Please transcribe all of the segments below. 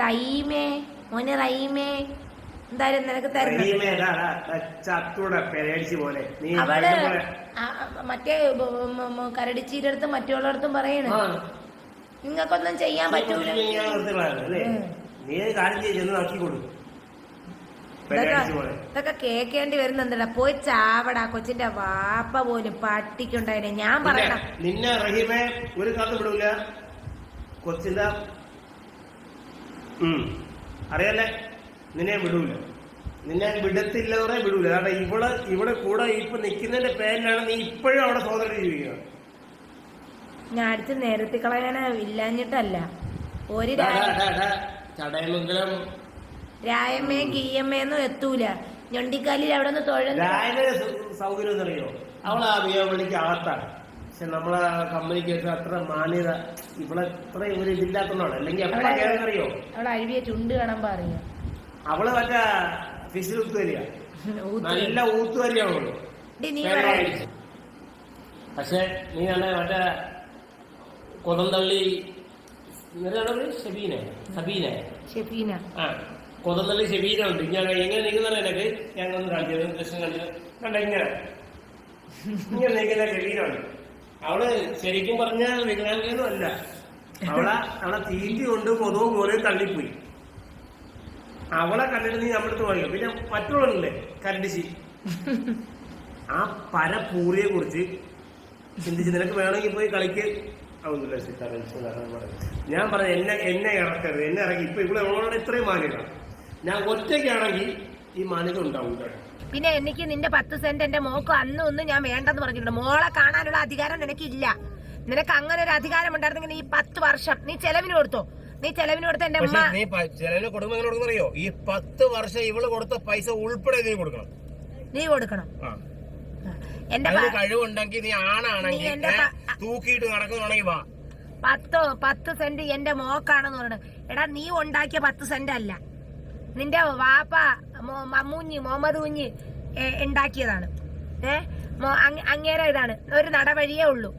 റഹീമേ, മോനെ റഹീമേ, എന്തായാലും നിനക്ക് തരണം. അവള് മറ്റേ കരടിച്ചീരുടെ അടുത്തും മറ്റുള്ളടത്തും പറയണ നിങ്ങൾക്കൊന്നും ചെയ്യാൻ പറ്റൂല. ഇതൊക്കെ കേക്കേണ്ടി വരുന്നുണ്ടല്ലോ. പോയി ചാവടാ, കൊച്ചിന്റെ വാപ്പ പോലും പട്ടിക്കുണ്ടായിനെ. ഞാൻ പറയണം നിന്നെ റഹീമെ ഒരു കാലത്ത് വിടൂല. കൊച്ചിന്റെ അറിയാലേ, നിന്നെ വിടൂല, നിന്നെ വിടത്തില്ല വിടൂല. കാരണം ഇവിടെ കൂടെ ഇപ്പൊ നിൽക്കുന്നതിന്റെ പേരിലാണ് നീ ഇപ്പോഴും അവിടെ സോദരി ജീവിക്കുക. ഞാൻ അടിച്ച് നേരത്തി കളയാന ഇല്ലാഞ്ഞിട്ടല്ല. ഒരു ചടയമംഗലം രായമ്മയും കീയമ്മയൊന്നും എത്തൂല. ഞൊണ്ടിക്കാലിൽ അവിടെ നിന്ന് സൗകര്യം എന്നറിയോ, അവളെ ആ വിളിക്ക് അകത്താണ്. പക്ഷെ നമ്മളെ കമ്പനിക്ക് അത്ര മാന്യത ഇവിടെ ഇത്ര ഒരു ഇതില്ലാത്തതാണ്. അല്ലെങ്കിൽ എപ്പോഴറിയോ അവളെ അഴിവിയെ ചുണ്ട് കാണുമ്പോ അറിയാം. അവള് മറ്റേ ഫിഷിൽ ഊത്തുവരിക, നല്ല ഊത്തുവരികയാണ്. പക്ഷെ നീ നല്ല മറ്റേ കൊതന്തള്ളി ഷെബീന ആ കൊതന്തള്ളി ഷെബീന ഉണ്ട്. ഞാൻ എങ്ങനെ നിൽക്കുന്ന എനിക്ക് ഞാൻ ഒന്ന് കാണിച്ചത് പ്രശ്നം കാണിച്ചത് കണ്ട ഇങ്ങനെ നിൽക്കുന്ന ഷെബീന ഉണ്ട്. അവള് ശരിക്കും പറഞ്ഞാൽ വികലാംഗൊന്നും അല്ല. അവളെ തീറ്റി കൊണ്ട് കൊതവും പോലെ തള്ളിപ്പോയി. അവളെ കണ്ടിട്ട് നീ നമ്മളടുത്ത് പറയും. പിന്നെ മറ്റുള്ളവരല്ലേ കരടിച്ച് ആ പരപൂറിയെ കുറിച്ച് ചിന്തിച്ച് നിനക്ക് വേണമെങ്കിൽ പോയി കളിക്ക്. ഞാൻ പറഞ്ഞു എന്നെ ഇറക്കരുത്, എന്നെ ഇറക്കി. ഇപ്പൊ ഇവിടെ അവളോട് ഇത്രയും മാന്യത. ഞാൻ ഒറ്റയ്ക്കാണെങ്കിൽ ഈ മാന്യത ഉണ്ടാവും. പിന്നെ എനിക്ക് നിന്റെ 10 സെന്റ് എന്റെ മോക്ക് അന്നും ഞാൻ വേണ്ടെന്ന് പറഞ്ഞിട്ടുണ്ട്. മോളെ കാണാനുള്ള അധികാരം നിനക്കില്ല. നിനക്ക് അങ്ങനെ ഒരു അധികാരം ഉണ്ടായിരുന്നെങ്കിൽ ഈ 10 വർഷം നീ ചെലവിന് കൊടുത്തോ. നീ ചെലവിന് കൊടുത്ത എന്റെ അമ്മ ചെലവിന് കൊടുക്കുമ്പോ എങ്ങനെ കൊടുക്കുന്നറിയോ, ഈ 10 വർഷം ഇവള് കൊടുത്ത പൈസ ഉൾപ്പെടെ നീ കൊടുക്കണം. എന്റെ കഴിവുണ്ടെങ്കിൽ നീ ആണാണെങ്കിൽ തൂക്കിയിട്ട് നടക്കുവാണെങ്കിൽ വാ. 10 സെന്റ് എന്റെ മോക്കാണെന്ന് പറയണത്. എടാ നീ ഉണ്ടാക്കിയ 10 സെന്റ് അല്ല, നിന്റെ വാപ്പ മുഹമ്മദ് കുഞ്ഞ് ഉണ്ടാക്കിയതാണ്. അങ്ങേരെ ഇതാണ്. ഒരു നടവഴിയേ ഉള്ളൂ.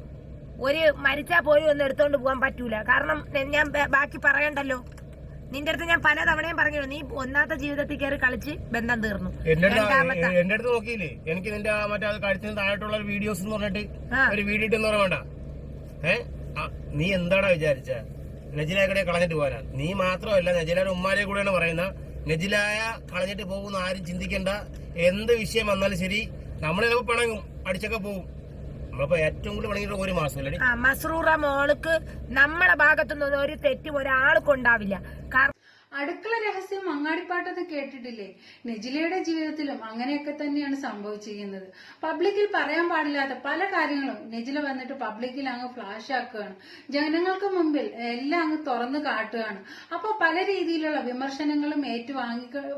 ഒരു മരിച്ചാ പോലും ഒന്നും എടുത്തോണ്ട് പോകാൻ പറ്റൂല. കാരണം ഞാൻ ബാക്കി പറയണ്ടല്ലോ. നിന്റെ അടുത്ത് ഞാൻ പല തവണയും പറഞ്ഞു, നീ ഒന്നാമത്തെ ജീവിതത്തിൽ കയറി കളിച്ച് ബന്ധം തീർന്നു. എന്റെ അടുത്ത് നോക്കിയില്ലേ, എനിക്ക് നിന്റെ മറ്റേ കഴിച്ചത് താഴോട്ടുള്ള വീഡിയോസ് എന്ന് പറഞ്ഞിട്ട് ഒരു വീഡിയോ ഇട്ടെന്ന് പറയാൻ വേണ്ട. നീ എന്താടാ വിചാരിച്ച നജിലയുടെ കളഞ്ഞിട്ട് പോകാനാ? നീ മാത്രമല്ല, നജിലയുടെ ഉമ്മാരെ കൂടെയാണ് പറയുന്ന. നജിലായ കളഞ്ഞിട്ട് പോകുന്ന ആരും ചിന്തിക്കണ്ട. എന്ത് വിഷയം വന്നാലും ശരി, നമ്മളെ പിണങ്ങും, അടിച്ചൊക്കെ പോകും. നമ്മളിപ്പോ ഏറ്റവും കൂടുതൽ പണിയിട്ട് 1 മാസം അല്ലേ. മസ്റൂറ മോൾക്ക് നമ്മളെ ഭാഗത്തുനിന്ന് ഒരു തെറ്റും ഒരാൾക്കും ഉണ്ടാവില്ല. അടുക്കള രഹസ്യം അങ്ങാടിപ്പാട്ടെന്ന് കേട്ടിട്ടില്ലേ? നെജിലയുടെ ജീവിതത്തിലും അങ്ങനെയൊക്കെ തന്നെയാണ് സംഭവിച്ചിരിക്കുന്നത്. പബ്ലിക്കിൽ പറയാൻ പാടില്ലാത്ത പല കാര്യങ്ങളും നെജില വന്നിട്ട് പബ്ലിക്കിൽ അങ്ങ് ഫ്ലാഷ് ആക്കുകയാണ്. ജനങ്ങൾക്ക് മുമ്പിൽ എല്ലാം അങ്ങ് തുറന്നു കാട്ടുകയാണ്. അപ്പൊ പല രീതിയിലുള്ള വിമർശനങ്ങളും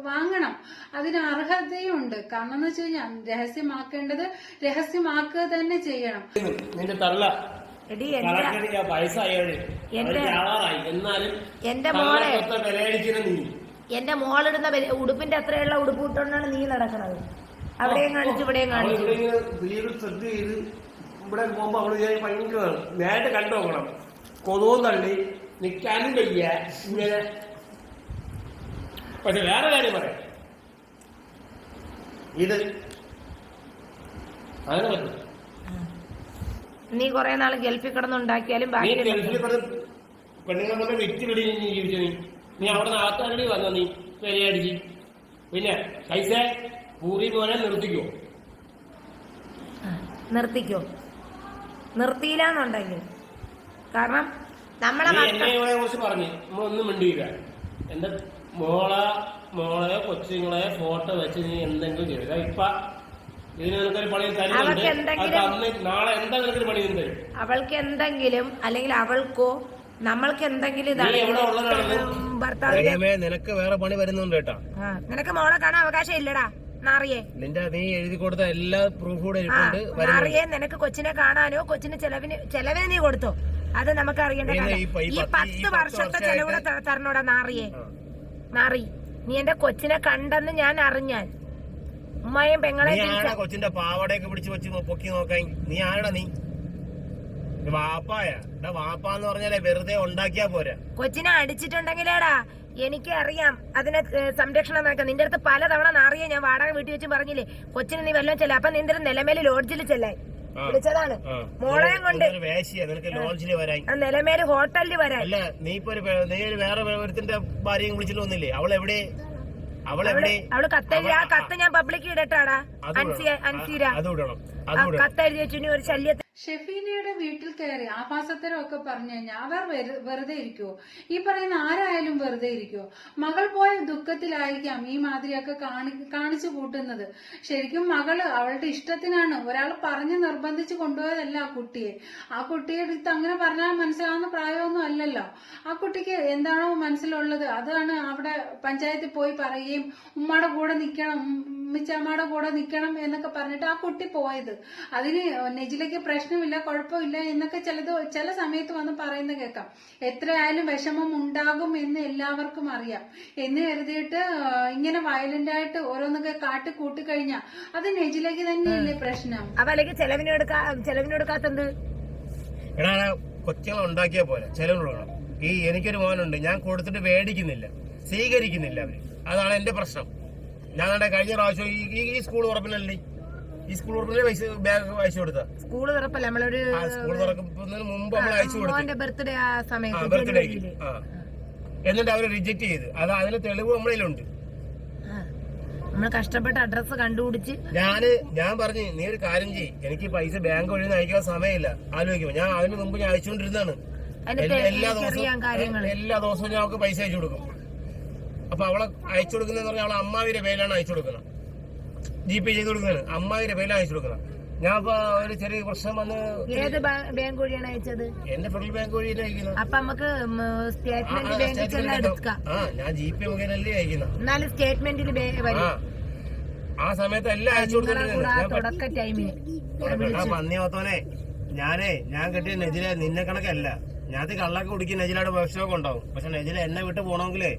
വാങ്ങണം. അതിന് അർഹതയുണ്ട്. കാരണം എന്ന് വെച്ച് കഴിഞ്ഞാൽ രഹസ്യമാക്കേണ്ടത് രഹസ്യമാക്കുക തന്നെ ചെയ്യണം. എന്റെ മോളിടുന്ന ഉടുപ്പിന്റെ അത്രയുള്ള ഉടുപ്പ് ഇട്ടുകൊണ്ടാണ് നീ നടക്കണത്. അവിടെയും കാണിച്ചു ഇവിടെയും കാണിച്ചു. ഇവിടെ പോകുമ്പോ അവള് ഭയങ്കര നേരിട്ട് കണ്ടു നോക്കണം. കൊതുവും തള്ളി നിൽക്കാനും വയ്യ ഇങ്ങനെ. പക്ഷെ വേറെ കാര്യം പറയാം, ഇത് അങ്ങനെ പറ്റും. നീ കൊറേ നാള് ഗൾഫിൽ കിടന്നുണ്ടാക്കിയാലും പെണ്ണുങ്ങളെ വ്യക്തികളി ജീവിച്ചു. നീ അവിടെ നിന്ന് ആൾക്കാരുടെ വന്നോ, നീ പെരയടിച്ച്. പിന്നെ പൈസ പൂരി പോലെ നിർത്തിയില്ലാന്നുണ്ടെങ്കിൽ കാരണം നമ്മളെ എന്നെ കുറിച്ച് പറഞ്ഞു നമ്മളൊന്നും മിണ്ടിയില്ല. എന്റെ മോളെ കൊച്ചുങ്ങളെ ഫോട്ടോ വെച്ച് നീ എന്തെങ്കിലും ചെയ്ത ഇപ്പൊ അവൾക്ക് എന്തെങ്കിലും അല്ലെങ്കിൽ അവൾക്കോ നമ്മൾക്ക് എന്തെങ്കിലും നിനക്ക് വേറെ പണി വരുന്നുണ്ട് കേട്ടോ. നിനക്ക് മോളെ കാണാൻ അവകാശം ഇല്ലടാ നാറിയേ. നീ എഴുതി കൊടുത്ത എല്ലാ പ്രൂഫൂടെ നാറിയേ. നിനക്ക് കൊച്ചിനെ കാണാനോ കൊച്ചിന് ചെലവിന് നീ കൊടുത്തോ, അത് നമുക്ക് അറിയേണ്ട കാര്യം. ഈ 10 വർഷത്തെ ചെലവിടെ തരണോടാ നാറിയേ. നാറി, നീ എന്റെ കൊച്ചിനെ കണ്ടെന്ന് ഞാൻ അറിഞ്ഞാൽ ഉമ്മയും പെങ്ങളെ കൊച്ചിന്റെ പാവടയൊക്കെ പിടിച്ച് വെച്ച് പൊക്കി നോക്കാൻ നീ ആരടാ? നീ വാപ്പായ വാപ്പാന്ന് പറഞ്ഞാലേ വെറുതെ ഉണ്ടാക്കിയാ പോരാ. കൊച്ചിനെ അടിച്ചിട്ടുണ്ടെങ്കിലേടാ എനിക്ക് അറിയാം അതിനെ സംരക്ഷണം നടക്കാം. നിന്റെ അടുത്ത് പലതവണ നാറിയ ഞാൻ വാടക വീട്ടിൽ വെച്ച് പറഞ്ഞില്ലേ കൊച്ചിന് നീ വല്ലതും ചെല്ലാം. അപ്പൊ നിന്റെ നിലമേല് ലോഡ്ജിൽ ചെല്ലാൻ വിളിച്ചതാണ്. മോളെയും കൊണ്ട് നിലമേല് ഹോട്ടലിൽ വരാൻ. അല്ല നീ ഇപ്പൊ വേറെ ഒരുത്തിന്റെ ഭാര്യയും വിളിച്ചിട്ട് വന്നില്ലേ? അവളെവിടെ? അവള് കത്തെഴുതി. ആ കത്ത് ഞാൻ പബ്ലിക് ഇടട്ടാടാ. അൻസീര കത്തെഴുതി വെച്ചു. ഇനി ഒരു ശല്യത്തെ ഷെഫീനയുടെ വീട്ടിൽ കയറി ആഭാസത്തരം ഒക്കെ പറഞ്ഞു കഴിഞ്ഞാൽ അവർ വെറുതെ ഇരിക്കുവോ? ഈ പറയുന്ന ആരായാലും വെറുതെ ഇരിക്കുവോ? മകൾ പോയ ദുഃഖത്തിലായിരിക്കാം ഈ മാതിരിയൊക്കെ കാണിച്ചു കൂട്ടുന്നത്. ശരിക്കും മകള് അവളുടെ ഇഷ്ടത്തിനാണ്, ഒരാൾ പറഞ്ഞ് നിർബന്ധിച്ച് കൊണ്ടുപോയതല്ല ആ കുട്ടിയെ. ആ കുട്ടിയുടെ അടുത്ത് അങ്ങനെ പറഞ്ഞാൽ മനസ്സിലാവുന്ന പ്രായമൊന്നും അല്ലല്ലോ. ആ കുട്ടിക്ക് എന്താണോ മനസ്സിലുള്ളത് അതാണ് അവിടെ പഞ്ചായത്തിൽ പോയി പറയുകയും ഉമ്മയുടെ കൂടെ നിൽക്കണം, ഉമ്മിച്ചമ്മയുടെ കൂടെ നിൽക്കണം എന്നൊക്കെ പറഞ്ഞിട്ട് ആ കുട്ടി പോയത്. അതിന് നെജിലയ്ക്ക് പ്രശ്നമില്ല, കുഴപ്പമില്ല എന്നൊക്കെ ചില സമയത്ത് വന്ന് പറയുന്ന കേൾക്കാം. എത്രയായാലും വിഷമം ഉണ്ടാകും എന്ന് എല്ലാവർക്കും അറിയാം. എന്ന് കരുതിയിട്ട് ഇങ്ങനെ വയലന്റ് ആയിട്ട് ഓരോന്നൊക്കെ കൂട്ടിക്കഴിഞ്ഞാൽ അത് നെജിലയ്ക്ക് തന്നെയല്ലേ പ്രശ്നം. അപ്പൊ അല്ലെങ്കിൽ ചെലവിനെടുക്കാത്തത് കൊച്ചുങ്ങൾ ഉണ്ടാക്കിയ പോലെ ചെലവിനുള്ള. ഈ എനിക്കൊരു മോനുണ്ട്, ഞാൻ കൊടുത്തിട്ട് മേടിക്കുന്നില്ല, സ്വീകരിക്കുന്നില്ല അവര്. അതാണ് എന്റെ പ്രശ്നം. ഞാൻ കഴിഞ്ഞ പ്രാവശ്യം ഈ സ്കൂൾ തുറപ്പിനല്ലേ, ഈ സ്കൂൾ തുറപ്പിനെ ബാഗ് അയച്ചു കൊടുത്ത. സ്കൂൾ തുറപ്പല്ല, നമ്മളൊരു സ്കൂൾ തുറക്കുന്നതിന് മുമ്പ് നമ്മൾ അയച്ചു കൊടുത്തു. ബർത്ത്ഡേ ആ സമയത്ത് ബർത്ത്ഡേക്ക്. എന്നിട്ട് അവര് റിജക്ട് ചെയ്ത്. അത് അതിന് തെളിവ് നമ്മളിലുണ്ട്. നമ്മൾ കഷ്ടപ്പെട്ട് അഡ്രസ് കണ്ടുപിടിച്ച് ഞാൻ പറഞ്ഞു നീ ഒരു കാര്യം ചെയ്യ്, എനിക്ക് പൈസ ബാങ്ക് വഴി അയക്കാൻ സമയമില്ല, ആലോചിക്കുമ്പോ ഞാൻ അതിന് മുമ്പ് ഞാൻ അയച്ചുകൊണ്ടിരുന്നതാണ്. എല്ലാ ദിവസവും ഞാൻ അവൾക്ക് പൈസ അയച്ചു കൊടുക്കും. അപ്പൊ അവളെ അയച്ചു കൊടുക്കുന്നതെന്ന് പറഞ്ഞാൽ അവളെ അമ്മാവിന്റെ പേരിലാണ് അയച്ചു കൊടുക്കുന്നത്. GP ചെയ്ത് കൊടുക്കുന്നത് അമ്മാവിന്റെ പേരിലാണ് അയച്ചു കൊടുക്കുന്നത്. ഞാൻ ഇപ്പൊ ഒരു ചെറിയ പ്രശ്നം വന്ന് ഏത് ബാങ്ക് വഴിയാണ് അയച്ചത്? എന്റെ ഫെഡറൽ ബാങ്ക് വഴിയാണ് അയക്കുന്നത്. അപ്പൊ നമുക്ക് സ്റ്റേറ്റ്മെന്റ് ഞാൻ GP മുഖേനല്ലേ അയക്കുന്നത്. എന്നാലും സ്റ്റേറ്റ്മെന്റിൽ ആ സമയത്ത് എല്ലാം അയച്ചു തുടക്ക ടൈമിന് പന്നിയോത്തോനെ ഞാൻ കെട്ടിയ നെജില നിന്നെ കണക്കല്ല. ഞാൻ കള്ളൊക്കെ കുടിക്കുന്ന നെജിലയുടെ ഭക്ഷണമൊക്കെ ഉണ്ടാവും. പക്ഷെ നെജില എന്നെ വിട്ട് പോണമെങ്കിലേ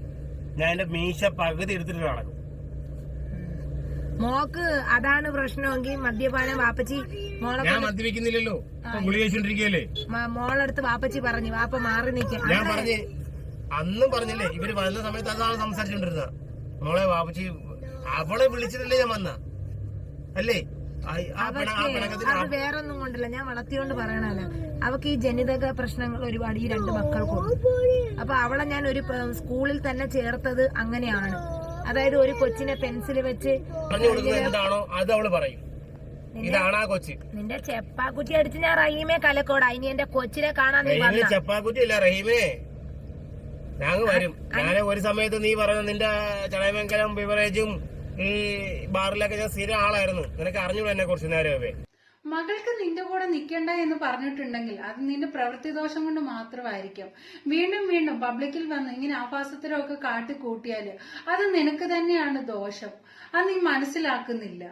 ഞാൻ എന്റെ മീശ പകുതി എടുത്തിട്ട് നടക്കും. മോക്ക് അതാണ് പ്രശ്നമെങ്കിൽ മദ്യപാനം വാപ്പച്ചി ഞാൻ മദ്യപിക്കുന്നില്ലല്ലോ, ഗുളി കഴിച്ചോണ്ടിരിക്കുകയല്ലേ. മോളടുത്ത് വാപ്പച്ചി പറഞ്ഞു വാപ്പ മാറി നിൽക്കാൻ. ഞാൻ അന്നും പറഞ്ഞില്ലേ, ഇവര് വന്ന സമയത്ത് അതാണ് സംസാരിച്ചോണ്ടിരുന്നത്. മോളെ വാപ്പച്ചി അവളെ വിളിച്ചിട്ടല്ലേ ഞാൻ വന്ന അല്ലേ. അത് വേറൊന്നും കൊണ്ടല്ല, ഞാൻ വളർത്തിയോണ്ട് പറയണല്ലോ. അവക്ക് ഈ ജനിതക പ്രശ്നങ്ങൾ ഒരുപാട് ഈ രണ്ട് മക്കൾക്കും. അപ്പൊ അവളെ ഞാൻ ഒരു സ്കൂളിൽ തന്നെ ചേർത്തത് അങ്ങനെയാണ്. അതായത് ഒരു കൊച്ചിനെ പെൻസിൽ വെച്ച് എന്താണോ അത് അവള് പറയും, ഇതാണ് ആ കൊച്ചി. നിന്റെ ചെപ്പാക്കുറ്റി അടിച്ച് ഞാൻ റഹീമെ കലക്കോടാ. ഇനി എന്റെ കൊച്ചിനെ കാണാൻ ചെപ്പാക്കുറ്റി അല്ല റഹീമേ, ഞങ്ങൾ വരും. ഞാൻ ഒരു സമയത്ത് നീ പറഞ്ഞ നിന്റെ ചടയമംഗലം ബിവറേജും ഈ ബാറിലൊക്കെ ഞാൻ സ്ഥിരം ആളായിരുന്നു. നിനക്ക് അറിഞ്ഞൂടാ എന്നെ കുറച്ച് നേരമേ. മകൾക്ക് നിന്റെ കൂടെ നിൽക്കണ്ട എന്ന് പറഞ്ഞിട്ടുണ്ടെങ്കിൽ അത് നിന്റെ പ്രവൃത്തി ദോഷം കൊണ്ട് മാത്രമായിരിക്കും. വീണ്ടും വീണ്ടും പബ്ലിക്കിൽ വന്ന് ഇങ്ങനെ ആഭാസത്തരമൊക്കെ കാട്ടിക്കൂട്ടിയാല് അത് നിനക്ക് തന്നെയാണ് ദോഷം. അത് നീ മനസ്സിലാക്കുന്നില്ല.